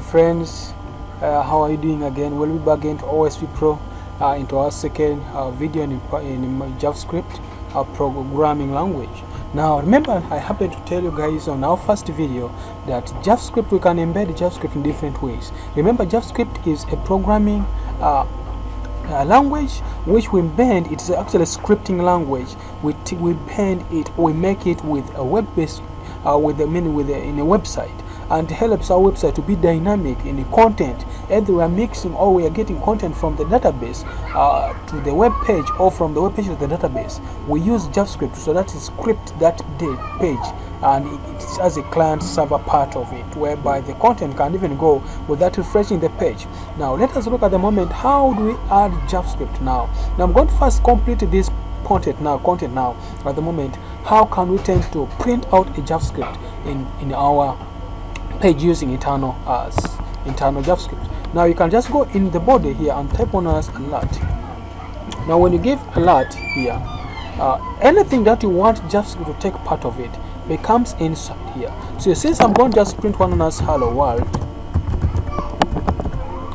friends, how are you doing again? We'll be back into OSP Pro, into our second video in JavaScript programming language. Now remember, I happened to tell you guys on our first video that JavaScript, we can embed JavaScript in different ways. Remember, JavaScript is a programming language which we bend. It's actually a scripting language. We bend it, we make it with a web-based in a website, and helps our website to be dynamic in the content. Either we are mixing or we are getting content from the database to the web page, or from the web page to the database. We use JavaScript, so that is script that page, and it has a client server part of it, whereby the content can even go without refreshing the page. Now let us look at the moment, how do we add JavaScript now. Now I'm going to first complete this content now at the moment. How can we tend to print out a JavaScript in our page using internal JavaScript? Now you can just go in the body here and type on as alert. Now when you give alert here, anything that you want JavaScript to take part of it becomes inside here. So since I'm going to just print one as hello world,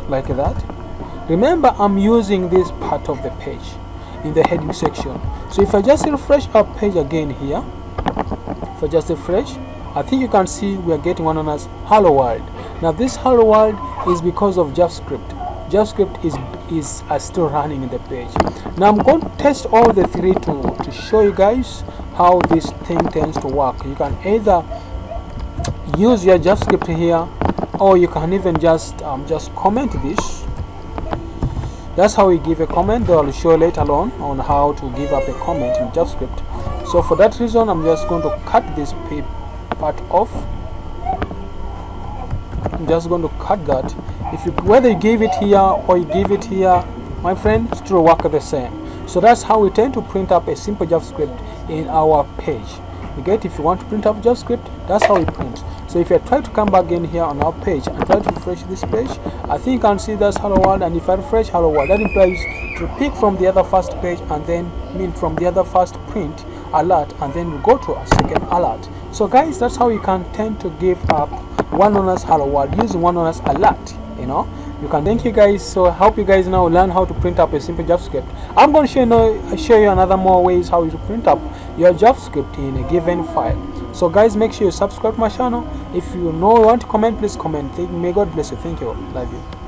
like that. Remember, I'm using this part of the page in the heading section. So if I just refresh our page again here, if I just refresh, I think you can see we are getting one as hello world. Now this hello world is because of JavaScript. JavaScript is still running in the page. Now I'm going to test all the three to show you guys how this thing tends to work. You can either use your JavaScript here, or you can even just comment this. That's how we give a comment. I'll show later on how to give up a comment in JavaScript. So for that reason, I'm just going to cut this part off. I'm just going to cut that. Whether you give it here or you give it here, my friend, still work the same. So that's how we tend to print up a simple JavaScript in our page. You get, if you want to print up JavaScript, that's how we print. So if I try to come back in here on our page and try to refresh this page, I think you can see that's hello world. And if I refresh hello world, that implies to pick from the other first page, and then from the other first print alert, and then we go to a second alert. So guys, that's how you can tend to give up one known as hello world using one known as alert. You can. Thank you guys. So I hope you guys now learn how to print up a simple JavaScript. I'm going to show you another more ways how you print up your JavaScript in a given file. So guys, make sure you subscribe to my channel. If you want to comment, please comment. May God bless you. Thank you. Love you.